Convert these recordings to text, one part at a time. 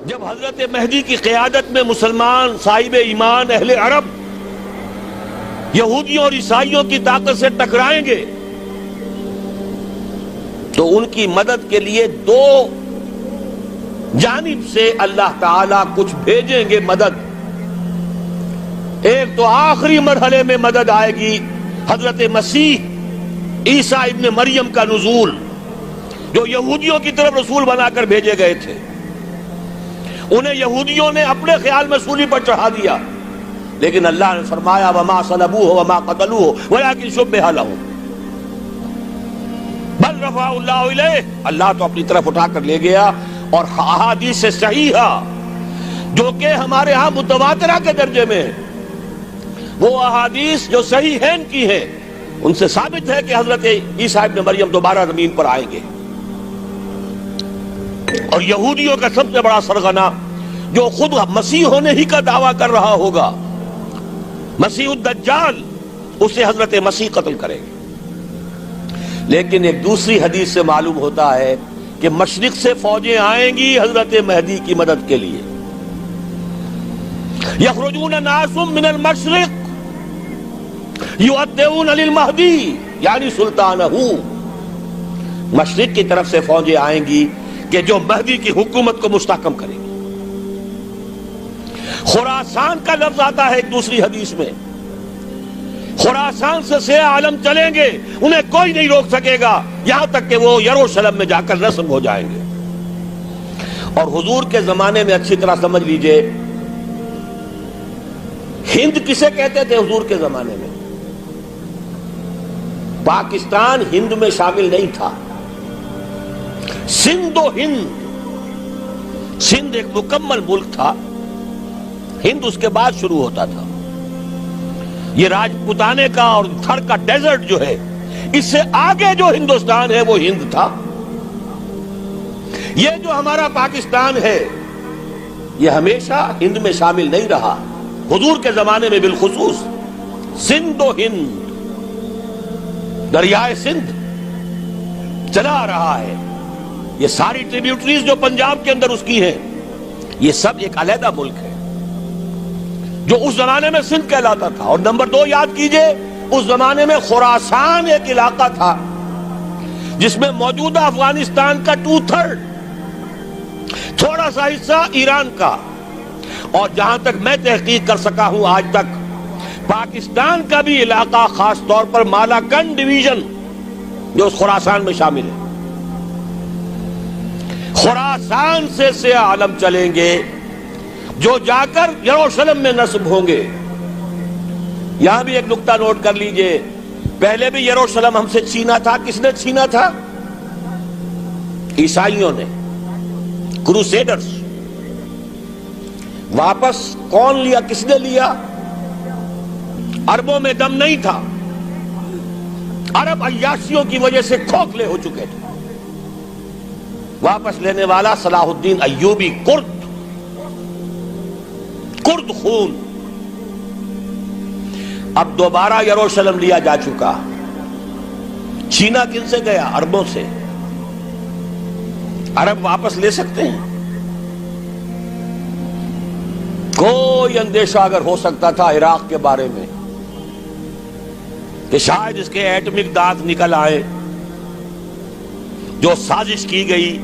جب حضرت مہدی کی قیادت میں مسلمان صاحب ایمان اہل عرب یہودیوں اور عیسائیوں کی طاقت سے ٹکرائیں گے تو ان کی مدد کے لیے دو جانب سے اللہ تعالیٰ کچھ بھیجیں گے مدد. ایک تو آخری مرحلے میں مدد آئے گی حضرت مسیح عیسیٰ ابن مریم کا نزول، جو یہودیوں کی طرف رسول بنا کر بھیجے گئے تھے. انہیں یہودیوں نے اپنے خیال میں سولی پر چڑھا دیا، لیکن اللہ نے فرمایا وما صلبوہ وما قتلوہ ولکن شبہ لہم بل رفعہ اللہ الیہ. اللہ تو اپنی طرف اٹھا کر لے گیا. اور احادیث صحیحہ جو کہ ہمارے ہاں متواترہ کے درجے میں ہیں، وہ احادیث جو صحیحین کی ہیں، ان سے ثابت ہے کہ حضرت عیسیٰ ابن مریم دوبارہ زمین پر آئیں گے. اور یہودیوں کا سب سے بڑا سرغنہ جو خود مسیح ہونے ہی کا دعویٰ کر رہا ہوگا، مسیح الدجال، اسے حضرت مسیح قتل کرے گے. لیکن ایک دوسری حدیث سے معلوم ہوتا ہے کہ مشرق سے فوجیں آئیں گی حضرت مہدی کی مدد کے لیے. یخرجون ناس من المشرق یؤدون للمہدی یعنی سلطانہ. مشرق کی طرف سے فوجیں آئیں گی کہ جو مہدی کی حکومت کو مستحکم کریں گی. خراسان کا لفظ آتا ہے ایک دوسری حدیث میں. خراسان سے سیاہ عالم چلیں گے، انہیں کوئی نہیں روک سکے گا یہاں تک کہ وہ یروشلم میں جا کر رسم ہو جائیں گے. اور حضور کے زمانے میں اچھی طرح سمجھ لیجئے، ہند کسے کہتے تھے حضور کے زمانے میں؟ پاکستان ہند میں شامل نہیں تھا. سندھ و ہند، سندھ ایک مکمل ملک تھا، ہند اس کے بعد شروع ہوتا تھا. یہ راجپوتانے کا اور تھر کا ڈیزرٹ جو ہے، اس سے آگے جو ہندوستان ہے وہ ہند تھا. یہ جو ہمارا پاکستان ہے یہ ہمیشہ ہند میں شامل نہیں رہا. حضور کے زمانے میں بالخصوص سندھ و ہند، دریائے سندھ چلا آ رہا ہے. یہ ساری ٹریبیوٹریز جو پنجاب کے اندر اس کی ہیں، یہ سب ایک علیحدہ ملک ہے جو اس زمانے میں سندھ کہلاتا تھا. اور نمبر 2 یاد کیجئے، اس زمانے میں خراسان ایک علاقہ تھا جس میں موجودہ افغانستان کا 2/3، تھوڑا سا حصہ ایران کا، اور جہاں تک میں تحقیق کر سکا ہوں آج تک پاکستان کا بھی علاقہ، خاص طور پر مالاکنڈ ڈویژن جو اس خراسان میں شامل ہے. خراسان سے سیاہ عالم چلیں گے جو جا کر یروشلم میں نصب ہوں گے. یہاں بھی ایک نقطہ نوٹ کر لیجئے، پہلے بھی یروشلم ہم سے چھینا تھا. کس نے چھینا تھا؟ عیسائیوں نے، کروسیڈرز. واپس کون لیا؟ کس نے لیا؟ عربوں میں دم نہیں تھا، عرب عیاشیوں کی وجہ سے کھوکھلے ہو چکے تھے. واپس لینے والا صلاح الدین ایوبی، کرد خون. اب دوبارہ یروشلم لیا جا چکا. چھینا کن سے گیا؟ عربوں سے. عرب واپس لے سکتے ہیں؟ کوئی اندیشہ اگر ہو سکتا تھا عراق کے بارے میں کہ شاید اس کے ایٹمک دانت نکل آئے، جو سازش کی گئی،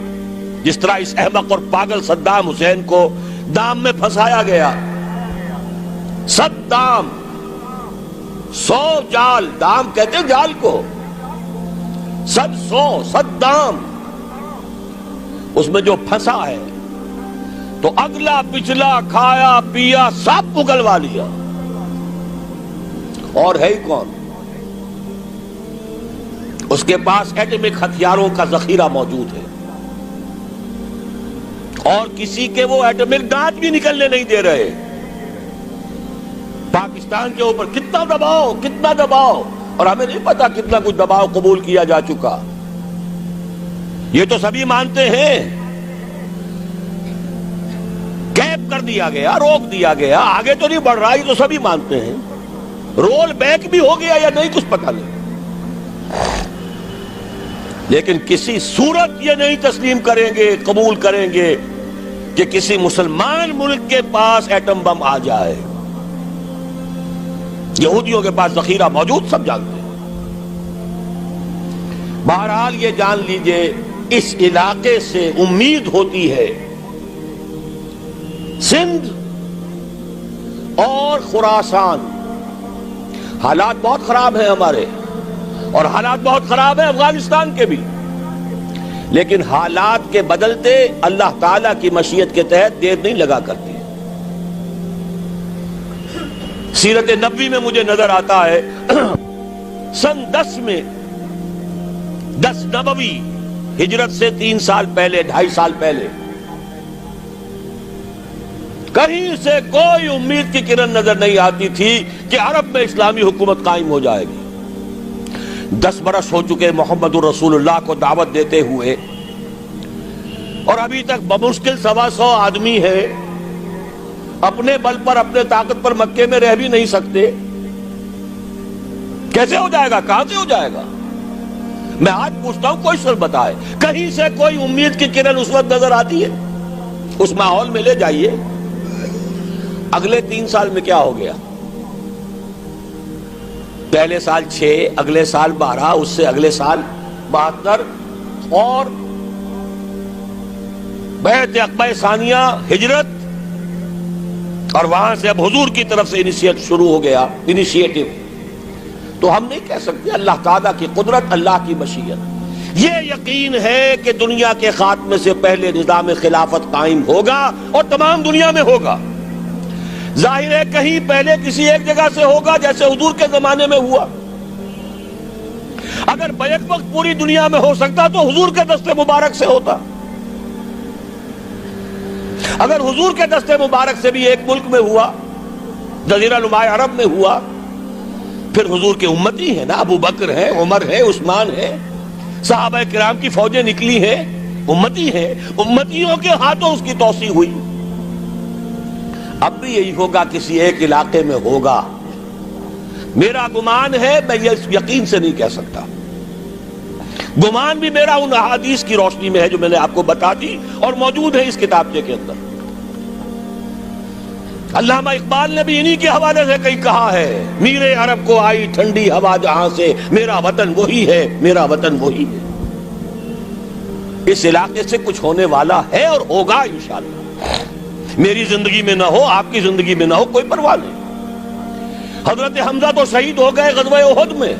جس طرح اس احمق اور پاگل صدام حسین کو دام میں پھنسایا گیا. صدام 100 جال، دام کہتے ہیں جال کو، 100 صدام، اس میں جو پھنسا ہے تو اگلا پچھلا کھایا پیا سب اگلوا لیا. اور ہے ہی کون؟ اس کے پاس ایٹمک ہتھیاروں کا ذخیرہ موجود ہے، اور کسی کے وہ ایٹمک دانت بھی نکلنے نہیں دے رہے. پاکستان کے اوپر کتنا دباؤ، اور ہمیں نہیں پتا کتنا کچھ دباؤ قبول کیا جا چکا. یہ تو سبھی مانتے ہیں. کیپ کر دیا گیا، روک دیا گیا، آگے تو نہیں بڑھ رہا، یہ تو سبھی مانتے ہیں. رول بیک بھی ہو گیا یا نہیں کچھ پتہ نہیں. لیکن کسی صورت یہ نہیں تسلیم کریں گے، قبول کریں گے کہ کسی مسلمان ملک کے پاس ایٹم بم آ جائے. یہودیوں کے پاس ذخیرہ موجود، سب جانتے ہیں. بہرحال یہ جان لیجئے اس علاقے سے امید ہوتی ہے. سندھ اور خراسان حالات بہت خراب ہیں ہمارے، اور حالات بہت خراب ہیں افغانستان کے بھی، لیکن حالات کے بدلتے اللہ تعالیٰ کی مشیت کے تحت دیر نہیں لگا کرتی. سیرت نبوی میں مجھے نظر آتا ہے سن 10 میں 10 نبوی ہجرت سے 3 سال پہلے 2.5 سال پہلے کہیں سے کوئی امید کی کرن نظر نہیں آتی تھی کہ عرب میں اسلامی حکومت قائم ہو جائے گی. 10 برس ہو چکے محمد الرسول اللہ کو دعوت دیتے ہوئے، اور ابھی تک بمشکل 125 آدمی ہے. اپنے بل پر اپنے طاقت پر مکے میں رہ بھی نہیں سکتے. کیسے ہو جائے گا؟ کہاں سے ہو جائے گا؟ میں آج پوچھتا ہوں، کوئی سر بتائے کہیں سے کوئی امید کی کرن اس وقت نظر آتی ہے؟ اس ماحول میں لے جائیے. اگلے 3 سال میں کیا ہو گیا؟ پہلے سال 6، اگلے سال 12، اس سے اگلے سال 72، اور بیعت عقبہ ثانیہ، ہجرت، اور وہاں سے اب حضور کی طرف سے انیشیٹ شروع ہو گیا، انیشیٹو. تو ہم نہیں کہہ سکتے اللہ تعالیٰ کی قدرت، اللہ کی مشیت. یہ یقین ہے کہ دنیا کے خاتمے سے پہلے نظام خلافت قائم ہوگا، اور تمام دنیا میں ہوگا. ظاہر ہے کہیں پہلے کسی ایک جگہ سے ہوگا، جیسے حضور کے زمانے میں ہوا. اگر بیک وقت پوری دنیا میں ہو سکتا تو حضور کے دست مبارک سے ہوتا. اگر حضور کے دست مبارک سے بھی ایک ملک میں ہوا، جزیرہ نما عرب میں ہوا، پھر حضور کے امتی ہیں نا، ابو بکر ہے، عمر ہے، عثمان ہے، صحابہ کرام کی فوجیں نکلی ہیں، امتی ہیں. امتیوں کے ہاتھوں اس کی توسیع ہوئی. اب بھی یہی ہوگا، کسی ایک علاقے میں ہوگا. میرا گمان ہے، میں یہ یقین سے نہیں کہہ سکتا. گمان بھی میرا ان احادیث کی روشنی میں ہے جو میں نے آپ کو بتا دی اور موجود ہے اس کتابچے کے اندر. علامہ اقبال نے بھی انہی کے حوالے سے کئی کہا ہے، میرے عرب کو آئی ٹھنڈی ہوا جہاں سے، میرا وطن وہی ہے، میرا وطن وہی ہے. اس علاقے سے کچھ ہونے والا ہے اور ہوگا انشاءاللہ. میری زندگی میں نہ ہو، آپ کی زندگی میں نہ ہو، کوئی پرواہ نہیں. حضرت حمزہ تو شہید ہو گئے غزوہ احد میں.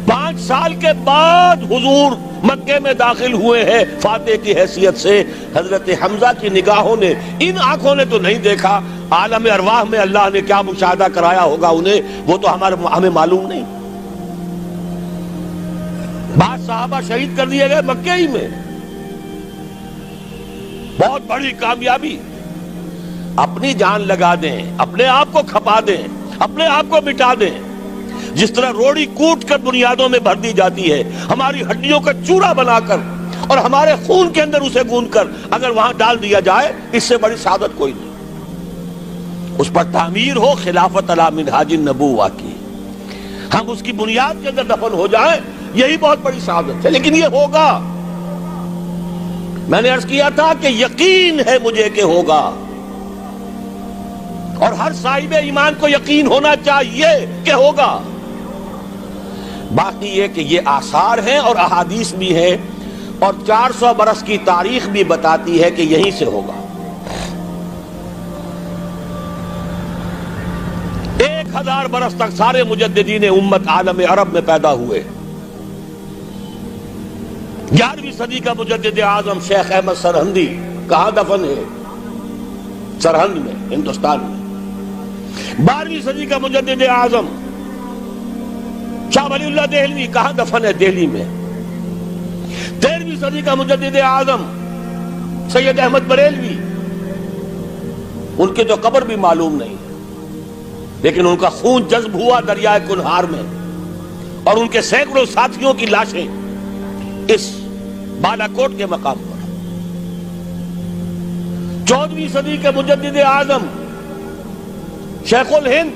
5 سال کے بعد حضور مکے میں داخل ہوئے ہیں فاتح کی حیثیت سے. حضرت حمزہ کی نگاہوں نے، ان آنکھوں نے تو نہیں دیکھا، عالم ارواح میں اللہ نے کیا مشاہدہ کرایا ہوگا انہیں، وہ تو ہمیں معلوم نہیں. بعض صحابہ شہید کر دیے گئے مکے ہی میں. بہت بڑی کامیابی. اپنی جان لگا دیں، اپنے آپ کو کھپا دیں، اپنے آپ کو مٹا دیں. جس طرح روڑی کوٹ کر بنیادوں میں بھر دی جاتی ہے، ہماری ہڈیوں کا چورا بنا کر اور ہمارے خون کے اندر اسے گوندھ کر اگر وہاں ڈال دیا جائے، اس سے بڑی سعادت کوئی نہیں. اس پر تعمیر ہو خلافت علی منہاج النبوہ کی، ہم اس کی بنیاد کے اندر دفن ہو جائیں، یہی بہت بڑی سعادت ہے. لیکن یہ ہوگا. میں نے عرض کیا تھا کہ یقین ہے مجھے کہ ہوگا، اور ہر صاحب ایمان کو یقین ہونا چاہیے کہ ہوگا. باقی یہ کہ یہ آثار ہیں اور احادیث بھی ہیں، اور 400 برس کی تاریخ بھی بتاتی ہے کہ یہیں سے ہوگا. 1000 برس تک سارے مجددین امت عالم عرب میں پیدا ہوئے. 11ویں صدی کا مجدد اعظم شیخ احمد سرہندی کہاں دفن ہے؟ سرہند میں، ہندوستان میں. 12ویں صدی کا مجدد اعظم شاہ ولی اللہ دہلوی کہاں دفن ہے؟ دہلی میں. 13ویں صدی کا مجدد اعظم سید احمد بریلوی، ان کی تو قبر بھی معلوم نہیں، لیکن ان کا خون جذب ہوا دریائے کنہار میں، اور ان کے سینکڑوں ساتھیوں کی لاشیں اس بالا کوٹ کے مقام پر. 14ویں صدی کے مجدد اعظم شیخ الہند،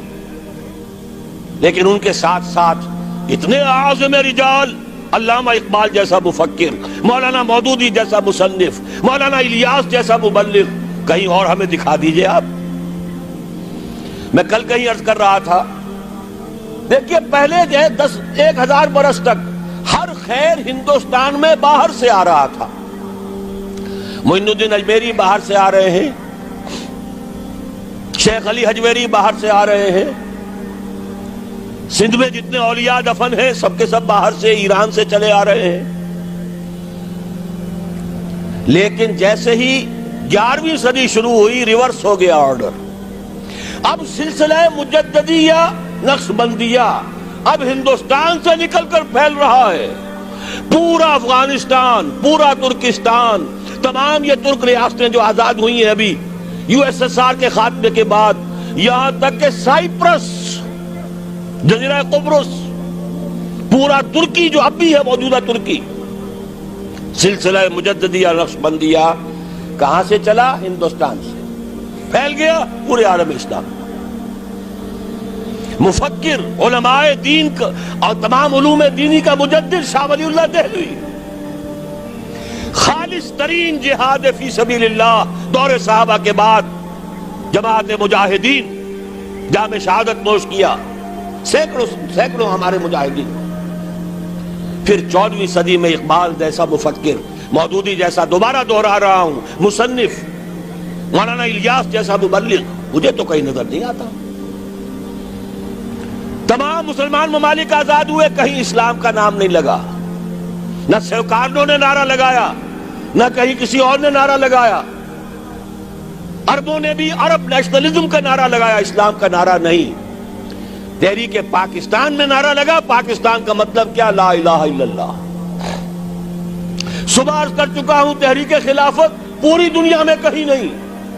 لیکن ان کے ساتھ ساتھ اتنے اعظم رجال، علامہ اقبال جیسا مفکر، مولانا مودودی جیسا مصنف، مولانا الیاس جیسا مبلغ کہیں اور ہمیں دکھا دیجئے آپ. میں کل کہیں عرض کر رہا تھا، دیکھیے پہلے جو ہے 1000 برس تک ہر خیر ہندوستان میں باہر سے آ رہا تھا. معین الدین اجمیری باہر سے آ رہے ہیں، شیخ علی حجویری باہر سے آ رہے ہیں، سندھ میں جتنے اولیاء دفن ہیں سب کے سب باہر سے، ایران سے چلے آ رہے ہیں. لیکن جیسے ہی 11ویں صدی شروع ہوئی ریورس ہو گیا آرڈر. اب سلسلہ مجددیہ نقشبندیہ اب ہندوستان سے نکل کر پھیل رہا ہے. پورا افغانستان، پورا ترکستان، تمام یہ ترک ریاستیں جو آزاد ہوئی ہیں ابھی USSR کے خاتمے کے بعد، یہاں تک کہ سائپرس، جزیرہ قبرص، پورا ترکی جو اب بھی ہے موجودہ ترکی، سلسلہ مجددیہ نقشبندیہ کہاں سے چلا؟ ہندوستان سے پھیل گیا پورے عالم اسلام. مفکر، علماء دین اور تمام علوم دینی کا مجدد شاہ ولی اللہ دہلوی، خالص ترین جہاد فی سبیل اللہ دور صحابہ کے بعد جماعت مجاہدین جام شہادت نوش کیا، سینکڑوں ہمارے مجاہدین. پھر 14ویں صدی میں اقبال جیسا مفکر، مودودی جیسا، دوبارہ دوہرا رہا ہوں، مصنف، مولانا الیاس جیسا مبلغ مجھے تو کہیں نظر نہیں آتا. تمام مسلمان ممالک آزاد ہوئے، کہیں اسلام کا نام نہیں لگا. نہ سیوکارنوں نے نعرہ لگایا، نہ کہیں کسی اور نے نعرہ لگایا. عربوں نے بھی عرب نیشنلزم کا نعرہ لگایا، اسلام کا نعرہ نہیں. تحریک پاکستان میں نعرہ لگا، پاکستان کا مطلب کیا؟ لا الہ الا اللہ. صبح عرض کر چکا ہوں، تحریک خلافت پوری دنیا میں کہیں نہیں،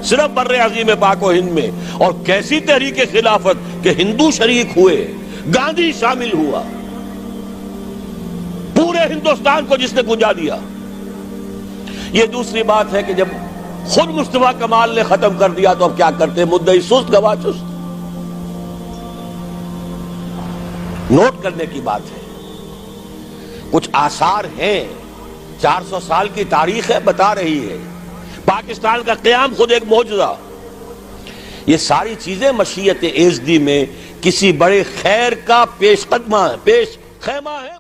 صرف بر عظیم پاک و ہند میں. اور کیسی تحریک خلافت کہ ہندو شریک ہوئے، گاندھی شامل ہوا، پورے ہندوستان کو جس نے گنجا دیا. یہ دوسری بات ہے کہ جب خود مصطفیٰ کمال نے ختم کر دیا تو اب کیا کرتے؟ مدعی سست گواہ چست. نوٹ کرنے کی بات ہے، کچھ آثار ہیں، 400 سال کی تاریخ ہے، بتا رہی ہے پاکستان کا قیام خود ایک معجزہ. یہ ساری چیزیں مشیت ایزدی میں کسی بڑے خیر کا پیش خیمہ ہے.